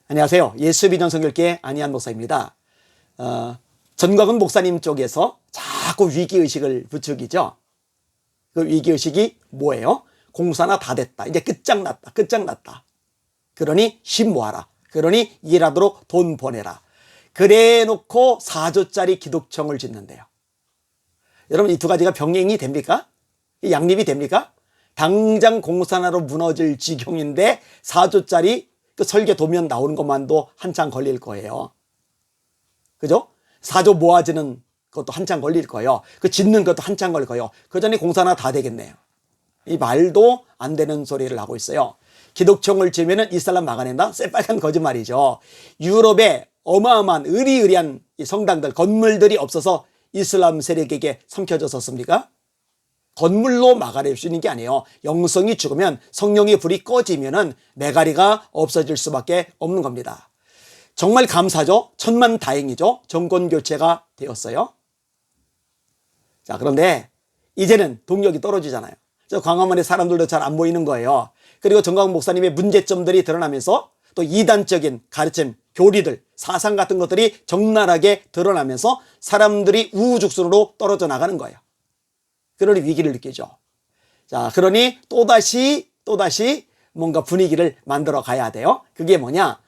안녕하세요. 예수비전 성결교회 안희한 목사입니다. 전광훈 목사님 쪽에서 자꾸 위기의식을 부추기죠. 그 위기의식이 뭐예요? 공사나 다 됐다. 이제 끝장났다. 그러니 힘 모아라. 그러니 일하도록 돈 보내라. 그래 놓고 4조짜리 기독청을 짓는데요. 여러분, 이 두 가지가 병행이 됩니까? 양립이 됩니까? 당장 공사나로 무너질 지경인데 4조짜리 그 설계 도면 나오는 것만도 한참 걸릴 거예요. 그죠? 4조 모아지는 것도 한참 걸릴 거예요. 그 짓는 것도 한참 걸릴 거예요. 그 전에 공사나 다 되겠네요. 이 말도 안 되는 소리를 하고 있어요. 기독청을 지으면 이 사람 막아낸다? 새빨간 거짓말이죠. 유럽에 어마어마한 의리의리한 성당들, 건물들이 없어서 이슬람 세력에게 삼켜졌었습니까? 건물로 막아낼 수 있는 게 아니에요. 영성이 죽으면, 성령의 불이 꺼지면은 메가리가 없어질 수밖에 없는 겁니다. 정말 감사죠. 천만다행이죠. 정권 교체가 되었어요. 자, 그런데 이제는 동력이 떨어지잖아요. 저 광화문에 사람들도 잘 안 보이는 거예요. 그리고 정광훈 목사님의 문제점들이 드러나면서 또 이단적인 가르침, 교리들, 사상 같은 것들이 적나라하게 드러나면서 사람들이 우후죽순으로 떨어져 나가는 거예요. 그러니 위기를 느끼죠. 자, 그러니 또다시 뭔가 분위기를 만들어 가야 돼요. 그게 뭐냐?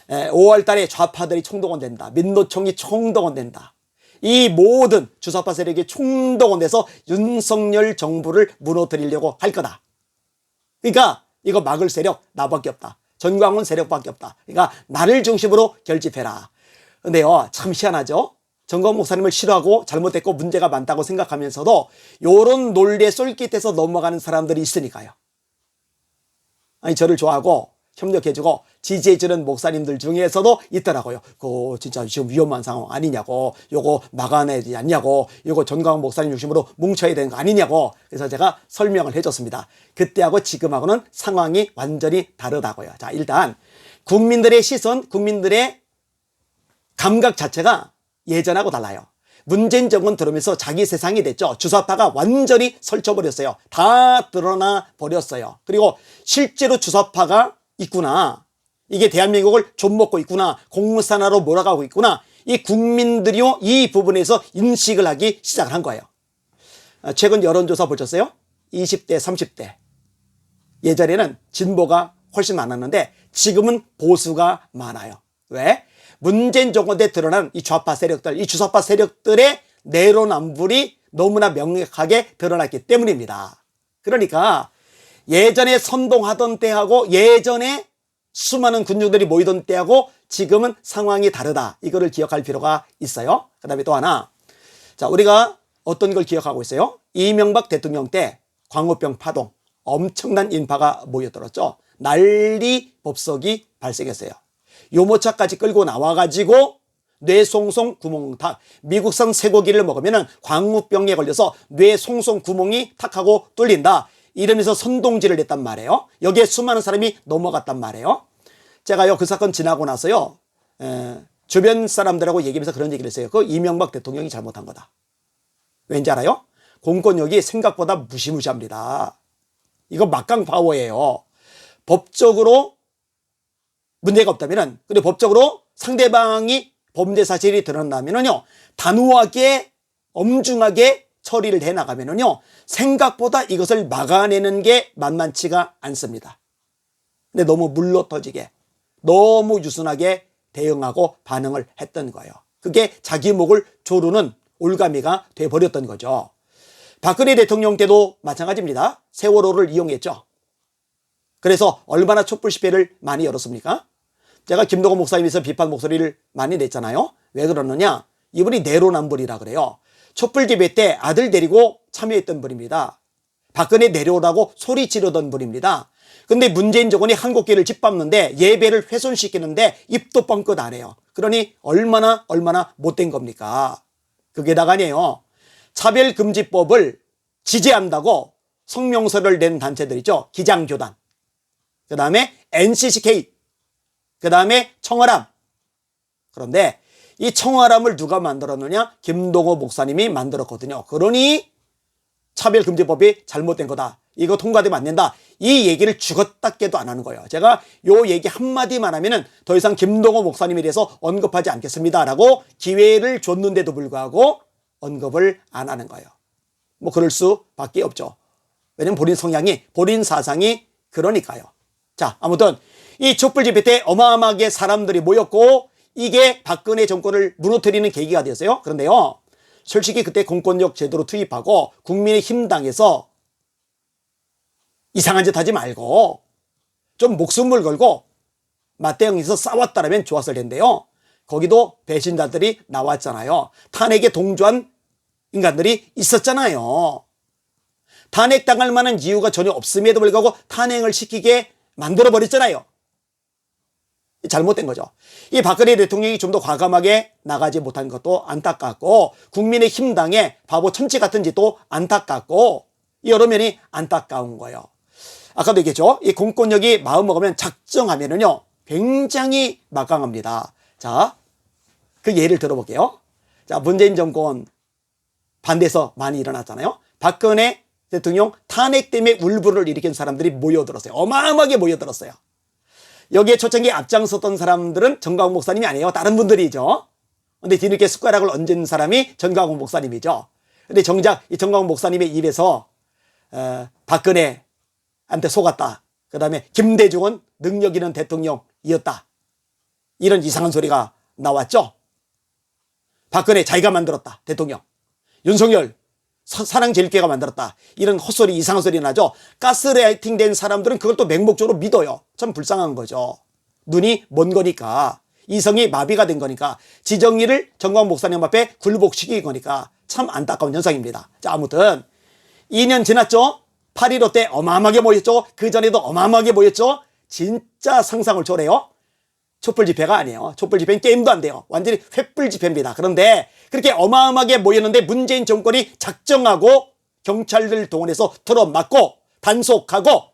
5월 달에 좌파들이 총동원된다. 민노총이 총동원된다. 이 모든 주사파 세력이 총동원돼서 윤석열 정부를 무너뜨리려고 할 거다. 그러니까 이거 막을 세력 나밖에 없다. 전광훈 세력밖에 없다. 그러니까 나를 중심으로 결집해라. 근데요, 참 희한하죠? 정광훈 목사님을 싫어하고 잘못됐고 문제가 많다고 생각하면서도 요런 논리에 쏠깃해서 넘어가는 사람들이 있으니까요. 아니, 저를 좋아하고 협력해주고 지지해주는 목사님들 중에서도 있더라고요. 그거 진짜 지금 위험한 상황 아니냐고, 요거 막아내야 되지 않냐고, 요거 전광훈 목사님 중심으로 뭉쳐야 되는 거 아니냐고. 그래서 제가 설명을 해줬습니다. 그때하고 지금하고는 상황이 완전히 다르다고요. 자, 일단 국민들의 시선, 국민들의 감각 자체가 예전하고 달라요. 문재인 정권 들어오면서 자기 세상이 됐죠. 주사파가 완전히 설쳐버렸어요. 다 드러나 버렸어요. 그리고 실제로 주사파가 있구나. 이게 대한민국을 좀먹고 있구나. 공산화로 몰아가고 있구나. 이 국민들이요, 이 부분에서 인식을 하기 시작을 한 거예요. 최근 여론조사 보셨어요? 20대, 30대. 예전에는 진보가 훨씬 많았는데 지금은 보수가 많아요. 왜? 문재인 정권 때 드러난 이 좌파 세력들, 이 주사파 세력들의 내로남불이 너무나 명확하게 드러났기 때문입니다. 그러니까 예전에 선동하던 때하고 예전에 수많은 군중들이 모이던 때하고 지금은 상황이 다르다. 이거를 기억할 필요가 있어요. 그 다음에 또 하나. 자, 우리가 어떤 걸 기억하고 있어요? 이명박 대통령 때 광우병 파동, 엄청난 인파가 모여들었죠. 난리 법석이 발생했어요. 유모차까지 끌고 나와가지고 뇌송송 구멍 탁, 미국산 쇠고기를 먹으면 광우병에 걸려서 뇌송송 구멍이 탁하고 뚫린다. 이러면서 선동질을 했단 말이에요. 여기에 수많은 사람이 넘어갔단 말이에요. 제가요, 그 사건 지나고 나서요, 주변 사람들하고 얘기하면서 그런 얘기를 했어요. 그 이명박 대통령이 잘못한 거다. 왠지 알아요? 공권력이 생각보다 무시무시합니다. 이거 막강 파워예요. 법적으로 문제가 없다면은, 그리고 법적으로 상대방이 범죄 사실이 드러나면은요, 단호하게, 엄중하게 처리를 해 나가면은요, 생각보다 이것을 막아내는 게 만만치가 않습니다. 근데 너무 물러터지게, 너무 유순하게 대응하고 반응을 했던 거예요. 그게 자기 목을 조르는 올가미가 돼버렸던 거죠. 박근혜 대통령 때도 마찬가지입니다. 세월호를 이용했죠. 그래서 얼마나 촛불 집회를 많이 열었습니까? 제가 김동호 목사님에서 비판 목소리를 많이 냈잖아요. 왜 그러느냐? 이분이 내로남불이라 그래요. 촛불 집회 때 아들 데리고 참여했던 분입니다. 박근혜 내려오라고 소리 지르던 분입니다. 근데 문재인 정권이 한국교회를 짓밟는데 예배를 훼손시키는데 입도 뻥끗 안 해요. 그러니 얼마나 못된 겁니까? 그게다가 아니에요. 차별금지법을 지지한다고 성명서를 낸 단체들 있죠. 기장교단. 그 다음에 NCCK, 그 다음에 청아람. 그런데 이 청아람을 누가 만들었느냐? 김동호 목사님이 만들었거든요. 그러니 차별금지법이 잘못된 거다. 이거 통과되면 안 된다. 이 얘기를 죽었다 깨도 안 하는 거예요. 제가 요 얘기 한마디만 하면은 더 이상 김동호 목사님에 대해서 언급하지 않겠습니다라고 기회를 줬는데도 불구하고 언급을 안 하는 거예요. 뭐 그럴 수밖에 없죠. 왜냐면 본인 성향이, 본인 사상이 그러니까요. 자, 아무튼 이 촛불 집회 때 어마어마하게 사람들이 모였고 이게 박근혜 정권을 무너뜨리는 계기가 되었어요. 그런데요, 솔직히 그때 공권력 제도로 투입하고 국민의힘당에서 이상한 짓 하지 말고 좀 목숨을 걸고 맞대응해서 싸웠다라면 좋았을 텐데요. 거기도 배신자들이 나왔잖아요. 탄핵에 동조한 인간들이 있었잖아요. 탄핵당할 만한 이유가 전혀 없음에도 불구하고 탄핵을 시키게 만들어버렸잖아요. 잘못된 거죠. 이 박근혜 대통령이 좀 더 과감하게 나가지 못한 것도 안타깝고 국민의힘당의 바보 천치 같은 짓도 안타깝고 여러 면이 안타까운 거예요. 아까도 얘기했죠. 이 공권력이 마음먹으면 작정하면은요 굉장히 막강합니다. 자, 그 예를 들어볼게요. 자, 문재인 정권 반대해서 많이 일어났잖아요. 박근혜 대통령 탄핵 때문에 울분을 일으킨 사람들이 모여들었어요. 어마어마하게 모여들었어요. 여기에 초창기에 앞장섰던 사람들은 정광훈 목사님이 아니에요. 다른 분들이죠. 근데 뒤늦게 숟가락을 얹은 사람이 정광훈 목사님이죠. 근데 정작 이 정광훈 목사님의 입에서 박근혜한테 속았다. 그 다음에 김대중은 능력 있는 대통령이었다. 이런 이상한 소리가 나왔죠. 박근혜 자기가 만들었다. 대통령. 윤석열 사랑제일교회가 만들었다. 이런 헛소리, 이상한 소리 나죠. 가스라이팅 된 사람들은 그걸 또 맹목적으로 믿어요. 참 불쌍한 거죠. 눈이 먼 거니까, 이성이 마비가 된 거니까, 지정리를 정광훈 목사님 앞에 굴복시킨 거니까 참 안타까운 현상입니다. 자, 아무튼 2년 지났죠. 8.15 때 어마어마하게 모였죠. 그 전에도 어마어마하게 모였죠. 진짜 상상을 초래해요. 촛불 집회가 아니에요. 촛불 집회는 게임도 안 돼요. 완전히 횃불 집회입니다. 그런데 그렇게 어마어마하게 모였는데 문재인 정권이 작정하고 경찰들 동원해서 틀어막고 단속하고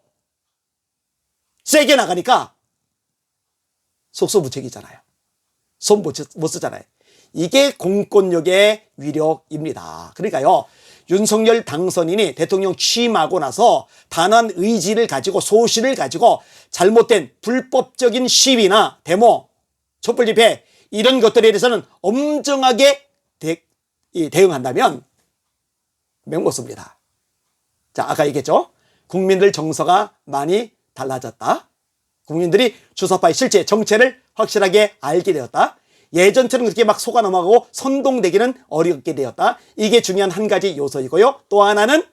세게 나가니까 속수무책이잖아요. 손 못 쓰잖아요. 이게 공권력의 위력입니다. 그러니까요, 윤석열 당선인이 대통령 취임하고 나서 단한 의지를 가지고, 소신을 가지고 잘못된 불법적인 시위나 데모, 촛불 집회 이런 것들에 대해서는 엄정하게 대응한다면 맹목습니다. 자, 아까 얘기했죠. 국민들 정서가 많이 달라졌다. 국민들이 주사파의 실제 정체를 확실하게 알게 되었다. 예전처럼 그렇게 막 속아 넘어가고 선동되기는 어렵게 되었다. 이게 중요한 한 가지 요소이고요. 또 하나는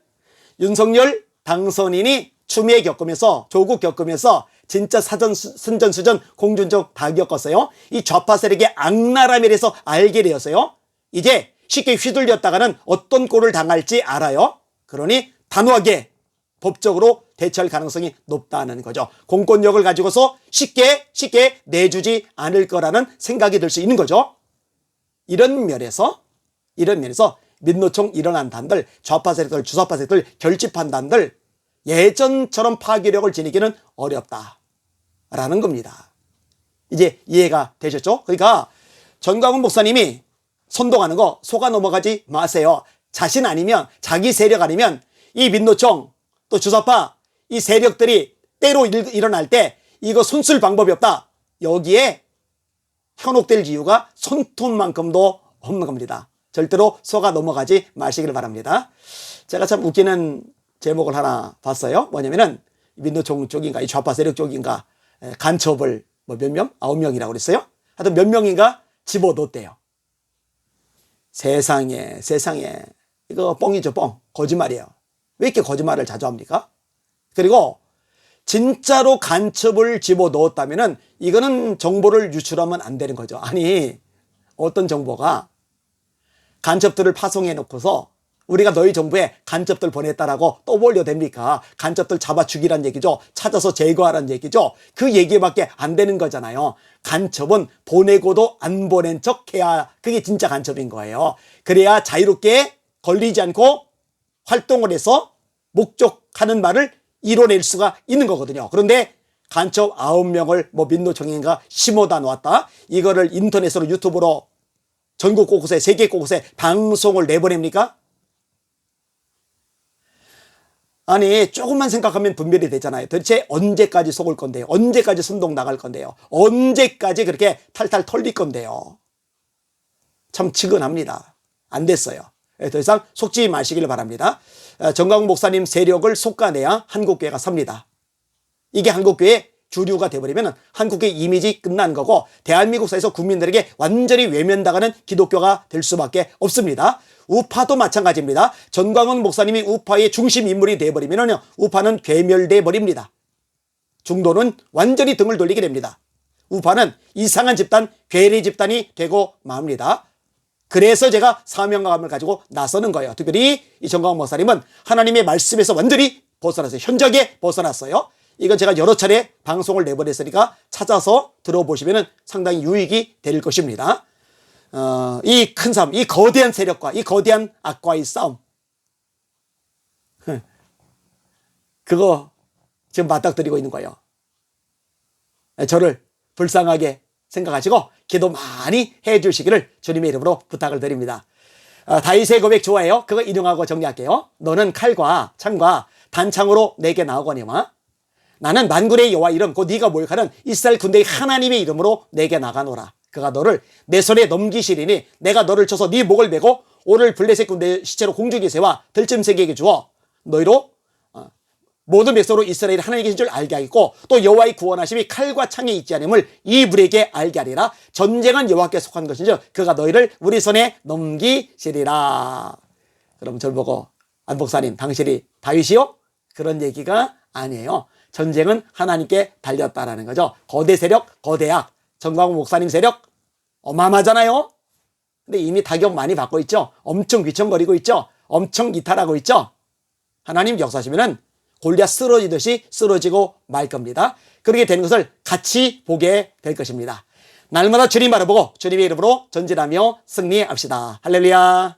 윤석열 당선인이 추미애 겪으면서, 조국 겪으면서 진짜 선전수전 공준적 다 겪었어요. 이 좌파 세력의 악랄함에 대해서 알게 되었어요. 이제 쉽게 휘둘렸다가는 어떤 꼴을 당할지 알아요. 그러니 단호하게 법적으로 대처할 가능성이 높다는 거죠. 공권력을 가지고서 쉽게 내주지 않을 거라는 생각이 들 수 있는 거죠. 이런 면에서 민노총 일어난 단들, 좌파 세력들, 주사파 세력들, 결집한 단들 예전처럼 파괴력을 지니기는 어렵다라는 겁니다. 이제 이해가 되셨죠? 그러니까 정광훈 목사님이 선동하는 거 속아 넘어가지 마세요. 자신 아니면, 자기 세력 아니면 이 민노총 또 주사파 이 세력들이 때로 일어날 때 이거 손쓸 방법이 없다. 여기에 현혹될 이유가 손톱만큼도 없는 겁니다. 절대로 속아 넘어가지 마시길 바랍니다. 제가 참 웃기는 제목을 하나 봤어요. 뭐냐면은 민노총 쪽인가 이 좌파 세력 쪽인가 간첩을 뭐 몇 명? 9명이라고 그랬어요. 하여튼 몇 명인가 집어넣었대요. 세상에 이거 뻥이죠. 뻥. 거짓말이에요. 왜 이렇게 거짓말을 자주 합니까? 그리고 진짜로 간첩을 집어넣었다면은 이거는 정보를 유출하면 안 되는 거죠. 아니, 어떤 정보가 간첩들을 파송해 놓고서 우리가 너희 정부에 간첩들 보냈다라고 떠벌려 됩니까? 간첩들 잡아 죽이란 얘기죠. 찾아서 제거하란 얘기죠. 그 얘기밖에 안 되는 거잖아요. 간첩은 보내고도 안 보낸 척 해야 그게 진짜 간첩인 거예요. 그래야 자유롭게 걸리지 않고 활동을 해서 목적하는 말을 이뤄낼 수가 있는 거거든요. 그런데 간첩 9명을 뭐 민노총인가 심어다 놓았다. 이거를 인터넷으로 유튜브로 전국 곳곳에 세계 곳곳에 방송을 내보냅니까? 아니 조금만 생각하면 분별이 되잖아요. 도대체 언제까지 속을 건데요? 언제까지 선동 나갈 건데요? 언제까지 그렇게 탈탈 털릴 건데요? 참 측은합니다. 안 됐어요. 더 이상 속지 마시길 바랍니다. 정광훈 목사님 세력을 솎아내야 한국교회가 삽니다. 이게 한국교회 주류가 돼버리면 한국의 이미지 끝난 거고 대한민국 사회에서 국민들에게 완전히 외면당하는 기독교가 될 수밖에 없습니다. 우파도 마찬가지입니다. 전광훈 목사님이 우파의 중심 인물이 돼버리면 우파는 괴멸돼 버립니다. 중도는 완전히 등을 돌리게 됩니다. 우파는 이상한 집단, 괴뢰 집단이 되고 맙니다. 그래서 제가 사명감을 가지고 나서는 거예요. 특별히 이 전광훈 목사님은 하나님의 말씀에서 완전히 벗어났어요. 현저하게 벗어났어요. 이건 제가 여러 차례 방송을 내보냈으니까 찾아서 들어보시면 상당히 유익이 될 것입니다. 이 큰 싸움, 이 거대한 세력과 이 거대한 악과의 싸움, 그거 지금 맞닥뜨리고 있는 거예요. 저를 불쌍하게 생각하시고 기도 많이 해주시기를 주님의 이름으로 부탁을 드립니다. 다윗의 고백 좋아해요. 그거 인용하고 정리할게요. 너는 칼과 창과 단창으로 내게 나오거니와 나는 만군의 여호와 이름 곧 네가 몰카는 이스라엘 군대의 하나님의 이름으로 내게 나가노라. 그가 너를 내 손에 넘기시리니 내가 너를 쳐서 네 목을 베고 오를 블레셋 군대의 시체로 공중기세와 들짐승에게 주어 너희로 모든 백성으로 이스라엘 하나님이 계신 줄 알게 하겠고 또 여호와의 구원하심이 칼과 창에 있지 않음을 이불에게 알게 하리라. 전쟁은 여호와께 속한 것인즉 그가 너희를 우리 손에 넘기시리라. 그럼 저를 보고 안 목사님 당신이 다윗이요? 그런 얘기가 아니에요. 전쟁은 하나님께 달렸다라는 거죠. 거대 세력, 거대악, 전광훈 목사님 세력 어마어마하잖아요. 근데 이미 타격 많이 받고 있죠. 엄청 귀청거리고 있죠. 엄청 이탈하고 있죠. 하나님 역사하시면은 골리앗 쓰러지듯이 쓰러지고 말 겁니다. 그렇게 되는 것을 같이 보게 될 것입니다. 날마다 주님 바라보고 주님의 이름으로 전진하며 승리합시다. 할렐루야.